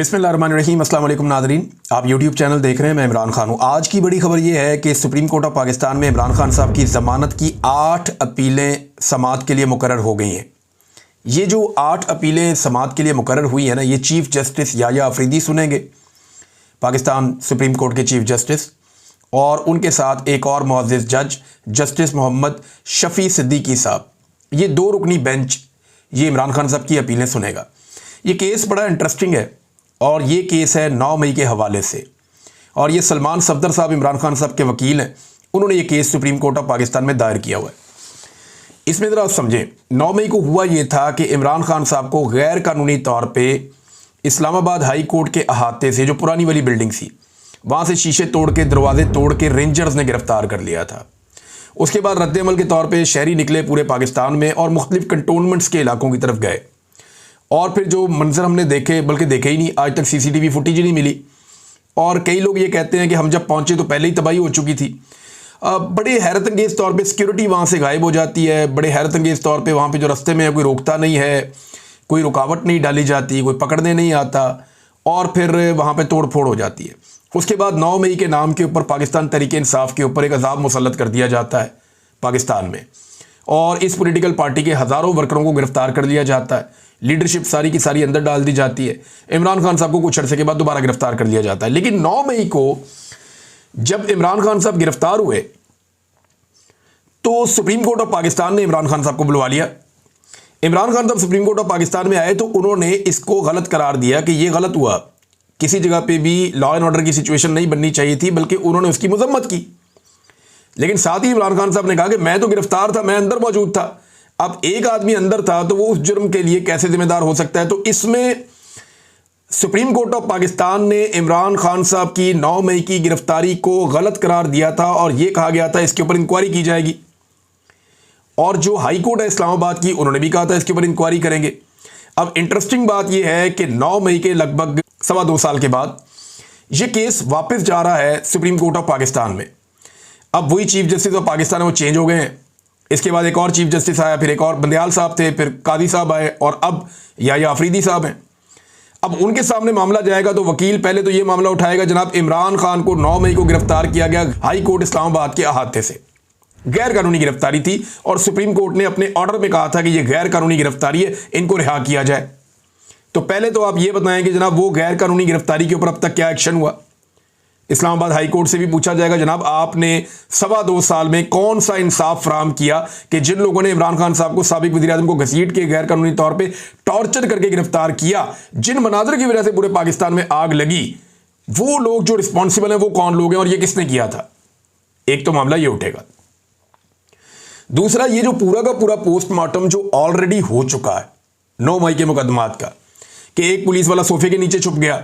बिस्मिल्लाहिर्रहमानिर्रहीम। अस्सलाम वालेकुम नाज़रीन, आप यूट्यूब चैनल देख रहे हैं। मैं इमरान खान हूँ। आज की बड़ी खबर ये है कि सुप्रीम कोर्ट ऑफ पाकिस्तान में इमरान खान साहब की ज़मानत की 8 अपीलें समाअत के लिए मुकर्रर हो गई हैं। ये जो 8 अपीलें समाअत के लिए मुकर्रर हुई हैं ना, ये चीफ़ जस्टिस याह्या अफरीदी सुनेंगे, पाकिस्तान सुप्रीम कोर्ट के चीफ़ जस्टिस, और उनके साथ एक और मुअज़्ज़िज़ जज जस्टिस मोहम्मद शफ़ी सिद्दीकी साहब। ये 2 रुकनी बेंच ये इमरान खान साहब की अपीलें सुनेगा। ये केस बड़ा इंटरेस्टिंग है और ये केस है 9 मई के हवाले से, और ये सलमान सफदर साहब इमरान खान साहब के वकील हैं। उन्होंने ये case supreme court of Pakistan में दायर किया हुआ है। इसमें ज़रा समझें, 9 मई को हुआ ये था कि इमरान खान साहब को गैर कानूनी तौर पे इस्लामाबाद हाई कोर्ट के अहाते से, जो पुरानी वाली बिल्डिंग थी, वहाँ से शीशे तोड़ के, दरवाजे तोड़ के रेंजर्स ने गिरफ्तार कर लिया था। उसके बाद रद्द-ए-अमल के तौर पर शहरी निकले पूरे पाकिस्तान में और मुख्तलिफ कंटोनमेंट्स के इलाकों की तरफ गए, और फिर जो मंजर हमने देखे, बल्कि देखे ही नहीं, आज तक सीसीटीवी फुटेज ही नहीं मिली। और कई लोग ये कहते हैं कि हम जब पहुंचे तो पहले ही तबाही हो चुकी थी। बड़े हैरत अंगेज़ तौर पे सिक्योरिटी वहाँ से गायब हो जाती है। बड़े हैरत अंगेज़ तौर पे वहाँ पे जो रास्ते में है कोई रोकता नहीं है, कोई रुकावट नहीं डाली जाती, कोई पकड़ने नहीं आता, और फिर वहाँ पर तोड़ फोड़ हो जाती है। उसके बाद 9 मई के नाम के ऊपर पाकिस्तान तहरीक इंसाफ के ऊपर एक अज़ाब मुसल्लत कर दिया जाता है पाकिस्तान में, और इस पॉलिटिकल पार्टी के हज़ारों वर्करों को गिरफ्तार कर लिया जाता है। लीडरशिप सारी की सारी अंदर डाल दी जाती है। इमरान खान साहब को कुछ अरसे के बाद दोबारा गिरफ्तार कर लिया जाता है। लेकिन 9 मई को जब इमरान खान साहब गिरफ्तार हुए तो सुप्रीम कोर्ट ऑफ पाकिस्तान ने इमरान खान साहब को बुलवा लिया। इमरान खान साहब सुप्रीम कोर्ट ऑफ पाकिस्तान में आए तो उन्होंने इसको गलत करार दिया कि यह गलत हुआ, किसी जगह पे भी लॉ एंड ऑर्डर की सिचुएशन नहीं बननी चाहिए थी, बल्कि उन्होंने उसकी मजम्मत की। लेकिन साथ ही इमरान खान साहब ने कहा कि मैं तो गिरफ्तार था, मैं अंदर मौजूद था। अब एक आदमी अंदर था तो वो उस जुर्म के लिए कैसे जिम्मेदार हो सकता है। तो इसमें सुप्रीम कोर्ट ऑफ पाकिस्तान ने इमरान खान साहब की 9 मई की गिरफ्तारी को गलत करार दिया था, और यह कहा गया था इसके ऊपर इंक्वायरी की जाएगी। और जो हाई कोर्ट है इस्लामाबाद की, उन्होंने भी कहा था इसके ऊपर इंक्वायरी करेंगे। अब इंटरेस्टिंग बात यह है कि 9 मई के लगभग 2.25 साल के बाद यह केस वापस जा रहा है सुप्रीम कोर्ट ऑफ पाकिस्तान में। अब वही चीफ जस्टिस ऑफ पाकिस्तान है वो चेंज हो गए हैं। इसके बाद एक और चीफ जस्टिस आया, फिर एक और बंदयाल साहब थे, फिर कादी साहब आए, और अब याह्या अफरीदी साहब हैं। अब उनके सामने मामला जाएगा तो वकील पहले तो ये मामला उठाएगा, जनाब इमरान खान को 9 मई को गिरफ्तार किया गया हाई कोर्ट इस्लामाबाद के अहाते से, गैर कानूनी गिरफ्तारी थी, और सुप्रीम कोर्ट ने अपने ऑर्डर में कहा था कि यह गैर कानूनी गिरफ्तारी है, इनको रिहा किया जाए। तो पहले तो आप ये बताएं कि जनाब वो गैर कानूनी गिरफ्तारी के ऊपर अब तक क्या एक्शन हुआ। इस्लामाबाद हाई कोर्ट से भी पूछा जाएगा, जनाब आपने 2.25 साल में कौन सा इंसाफ फराहम किया कि जिन लोगों ने इमरान खान साहब को, साबिक वज़ीर-ए-आज़म को घसीट के गैर कानूनी तौर पे टॉर्चर करके गिरफ्तार किया, जिन मनाजर की वजह से पूरे पाकिस्तान में आग लगी, वो लोग जो रिस्पॉन्सिबल हैं वो कौन लोग हैं और ये किसने किया था। एक तो मामला ये उठेगा। दूसरा, ये जो पूरा का पूरा पोस्टमार्टम जो ऑलरेडी हो चुका है 9 मई के मुकदमात का, कि एक पुलिस वाला सोफे के नीचे छुप गया,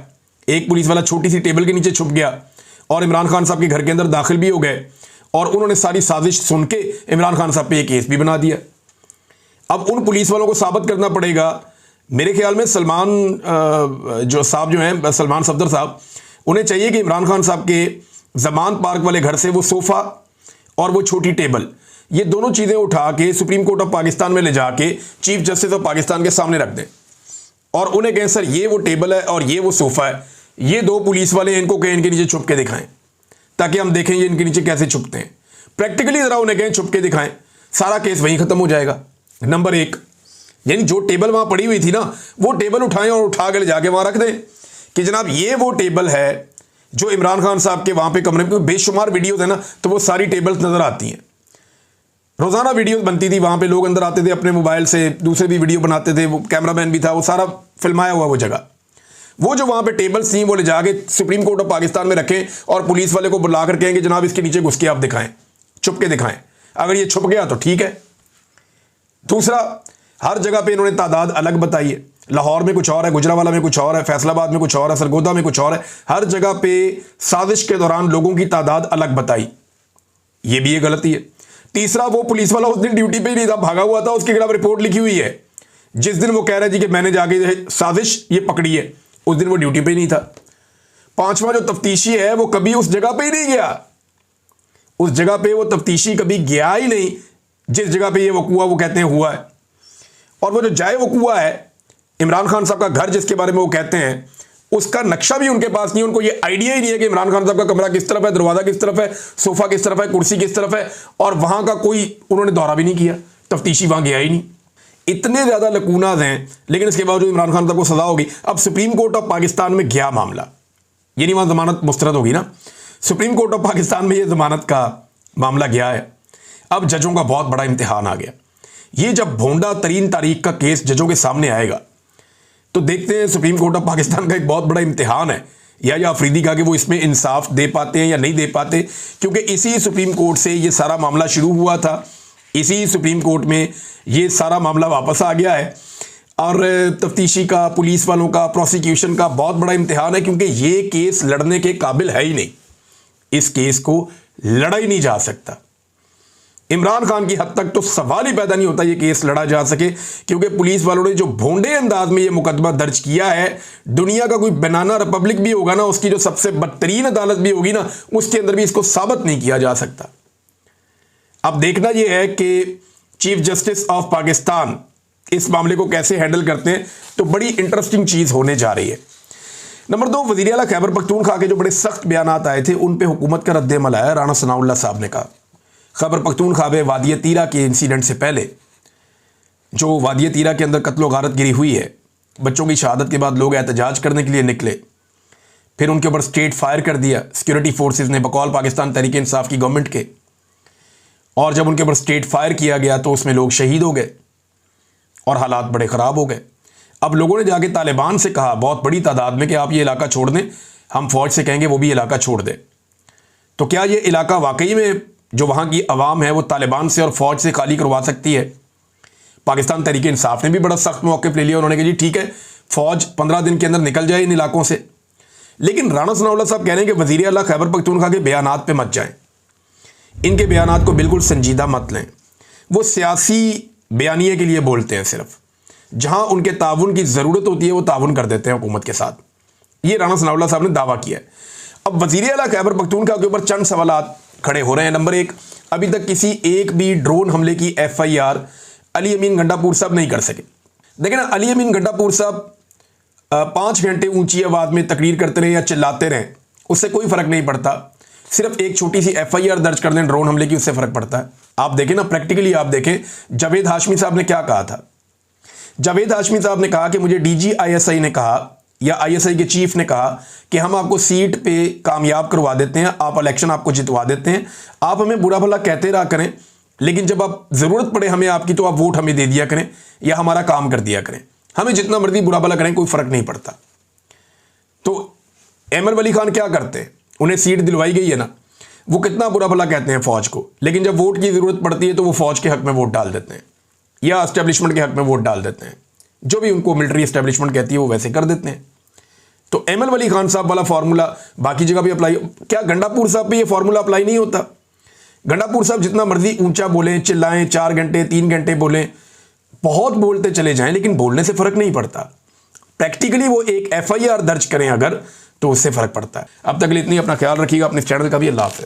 एक पुलिस वाला छोटी सी टेबल के नीचे छुप गया, और इमरान खान साहब के घर के अंदर दाखिल भी हो गए, और उन्होंने सारी साजिश सुन के इमरान खान साहब पे एक केस भी बना दिया। अब उन पुलिस वालों को साबित करना पड़ेगा। मेरे ख्याल में सलमान जो साहब जो हैं, सलमान सफदर साहब, उन्हें चाहिए कि इमरान खान साहब के जमान पार्क वाले घर से वो सोफ़ा और वो छोटी टेबल, ये दोनों चीज़ें उठा के सुप्रीम कोर्ट ऑफ पाकिस्तान में ले जाके चीफ जस्टिस ऑफ पाकिस्तान के सामने रख दें, और उन्हें कहें सर ये वो टेबल है और ये वो सोफ़ा है, ये 2 पुलिस वाले इनको कहें इनके नीचे छुप के दिखाएं, ताकि हम देखें ये इनके नीचे कैसे छुपते हैं। प्रैक्टिकली जरा उन्हें कहें छुप के दिखाएं, सारा केस वहीं खत्म हो जाएगा। नंबर 1, यानी जो टेबल वहां पड़ी हुई थी ना, वो टेबल उठाएं और उठा के ले जाके वहां रख दें कि जनाब ये वो टेबल है जो इमरान खान साहब के वहां पे कमरे में, बेशुमार वीडियोज है ना, तो वो सारी टेबल्स नजर आती हैं। रोजाना वीडियोज बनती थी वहां पे, लोग अंदर आते थे अपने मोबाइल से, दूसरे भी वीडियो बनाते थे, वो कैमरामैन भी था, वो सारा फिल्माया हुआ वो जगह। वो जो वहां पे टेबल्स थी वो ले जाके सुप्रीम कोर्ट ऑफ पाकिस्तान में रखें, और पुलिस वाले को बुलाकर कहेंगे जनाब इसके नीचे घुस के आप दिखाएं, छुप के दिखाएं। अगर ये छुप गया तो ठीक है। दूसरा, हर जगह पे इन्होंने तादाद अलग बताई है। लाहौर में कुछ और है, गुजरावाला में कुछ और है, फैसलाबाद में कुछ और है, सरगोदा में कुछ और है। हर जगह पे साजिश के दौरान लोगों की तादाद अलग बताई, ये भी एक गलती है। तीसरा, वो पुलिस वाला उस दिन ड्यूटी पे ही नहीं था, भागा हुआ था, उसके खिलाफ रिपोर्ट लिखी हुई है। जिस दिन वो कह रहे जी कि मैंने जाके साजिश ये पकड़ी है, उस दिन वो ड्यूटी पे ही नहीं था। 5वां जो तफ्तीशी है वो कभी उस जगह पे ही नहीं गया, उस जगह पे वो तफ्तीशी कभी गया ही नहीं जिस जगह पे ये वकूआ वो कहते हैं हुआ है। और वो जो जाए वकूआ है, इमरान खान साहब का घर जिसके बारे में वो कहते हैं, उसका नक्शा भी उनके पास नहीं है, उनको ये आइडिया ही नहीं है कि इमरान खान साहब का कमरा किस तरफ है, दरवाजा किस तरफ है, सोफा किस तरफ है, कुर्सी किस तरफ है, और वहां का कोई उन्होंने दौरा भी नहीं किया, तफ्तीशी वहां गया ही नहीं। इतने ज्यादा लकूनाज हैं, लेकिन इसके बावजूद इमरान खान साहब को सजा होगी। अब सुप्रीम कोर्ट ऑफ पाकिस्तान में गया मामला, ये नहीं वहां जमानत मुस्तरद होगी ना, सुप्रीम कोर्ट ऑफ पाकिस्तान में ये जमानत का मामला गया है। अब जजों का बहुत बड़ा इम्तिहान आ गया। ये जब भोंडा तरीन तारीख का केस जजों के सामने आएगा तो देखते हैं सुप्रीम कोर्ट ऑफ पाकिस्तान का एक बहुत बड़ा इम्तिहान है, या अफरीदी का कि वो इसमें इंसाफ दे पाते हैं या नहीं दे पाते, क्योंकि इसी सुप्रीम कोर्ट से ये सारा मामला शुरू हुआ था, इसी सुप्रीम कोर्ट में ये सारा मामला वापस आ गया है। और तफ्तीशी का, पुलिस वालों का, प्रोसिक्यूशन का बहुत बड़ा इम्तिहान है, क्योंकि ये केस लड़ने के काबिल है ही नहीं, इस केस को लड़ा ही नहीं जा सकता। इमरान खान की हद तक तो सवाल ही पैदा नहीं होता ये केस लड़ा जा सके, क्योंकि पुलिस वालों ने जो भोंडे अंदाज में ये मुकदमा दर्ज किया है, दुनिया का कोई बनाना रिपब्लिक भी होगा ना, उसकी जो सबसे बदतरीन अदालत भी होगी ना, उसके अंदर भी इसको साबित नहीं किया जा सकता। अब देखना यह है कि चीफ जस्टिस ऑफ पाकिस्तान इस मामले को कैसे हैंडल करते हैं, तो बड़ी इंटरेस्टिंग चीज होने जा रही है। नंबर 2, वज़ीर आला खैबर पख्तूनख्वा के जो बड़े सख्त बयानात आए थे, उन पे हुकूमत का रद्द-ए-अमल आया। राणा सनाउल्लाह साहब ने कहा खैबर पख्तूनख्वा में वादिय तीरा के इंसिडेंट से पहले, जो वादिय तीरा के अंदर कत्लो गारत गिरी हुई है, बच्चों की शहादत के बाद लोग एहतजाज करने के लिए निकले, फिर उनके ऊपर स्ट्रेट फायर कर दिया सिक्योरिटी फोर्सेस ने बकौल पाकिस्तान तहरीक इंसाफ की गवर्नमेंट के, और जब उनके ऊपर स्ट्रेट फायर किया गया तो उसमें लोग शहीद हो गए और हालात बड़े ख़राब हो गए। अब लोगों ने जाके तालिबान से कहा बहुत बड़ी तादाद में कि आप ये इलाका छोड़ दें, हम फौज से कहेंगे वो भी इलाका छोड़ दे। तो क्या ये इलाका वाकई में जो वहाँ की आवाम है वो तालिबान से और फौज से खाली करवा सकती है? पाकिस्तान तहरीक इंसाफ ने भी बड़ा सख्त मौक़िफ़ ले लिया, उन्होंने कहा जी ठीक है, फौज 15 दिन के अंदर निकल जाए इन इलाकों से। लेकिन राणा सनाउल्लाह साहब कह रहे हैं कि वज़ीर आला खैबर पख्तूनख्वा के बयानात पे मत जाएं, इनके बयानात को बिल्कुल संजीदा मत लें, वो सियासी बयानिए के लिए बोलते हैं, सिर्फ जहां उनके ताउन की ज़रूरत होती है वो ताउन कर देते हैं हुकूमत के साथ। ये राणा सनाउल्लाह साहब ने दावा किया है। अब वज़ीर आला खैबर पख्तूनख्वा के ऊपर चंद सवालात खड़े हो रहे हैं। नंबर 1, अभी तक किसी एक भी ड्रोन हमले की FIR अली अमीन गंडापुर साहब नहीं कर सके। देखिए ना, अली अमीन गंडापुर साहब 5 घंटे ऊंची आवाज़ में तकरीर करते रहे या चिल्लाते रहे, उससे कोई फ़र्क नहीं पड़ता। सिर्फ एक छोटी सी FIR दर्ज कर दें ड्रोन हमले की, उससे फ़र्क पड़ता है। आप देखें ना, प्रैक्टिकली आप देखें जावेद हाशमी साहब ने क्या कहा था। जावेद हाशमी साहब ने कहा कि मुझे DG ISI ने कहा, या ISI के चीफ ने कहा कि हम आपको सीट पे कामयाब करवा देते हैं, आप इलेक्शन आपको जितवा देते हैं, आप हमें बुरा भला कहते रहा करें, लेकिन जब आप ज़रूरत पड़े हमें आपकी तो आप वोट हमें दे दिया करें या हमारा काम कर दिया करें, हमें जितना मर्जी बुरा भला करें, कोई फ़र्क नहीं पड़ता। तो अहमद वली खान क्या करते हैं, उन्हें सीट दिलवाई गई है ना, वो कितना बुरा भला कहते हैं फ़ौज को, लेकिन जब वोट की ज़रूरत पड़ती है तो वो फ़ौज के हक़ में वोट डाल देते हैं या एस्टेब्लिशमेंट के हक़ में वोट डाल देते हैं, जो भी उनको मिलिट्री एस्टेब्लिशमेंट कहती है वो वैसे कर देते हैं। तो अहमद वली खान साहब वाला फार्मूला बाकी जगह भी अप्लाई, क्या गंडापुर साहब पे ये फार्मूला अप्लाई नहीं होता? गंडापुर साहब जितना मर्जी ऊंचा बोलें, चिल्लाएं, 4 घंटे 3 घंटे बोलें, बहुत बोलते चले जाएं, लेकिन बोलने से फ़र्क नहीं पड़ता। प्रैक्टिकली वो एक FIR दर्ज करें अगर, तो उससे फ़र्क पड़ता है। अब तक के लिए इतनी, अपना ख्याल रखिएगा, अपने चैनल का भी। अल्लाह हाफ़िज़।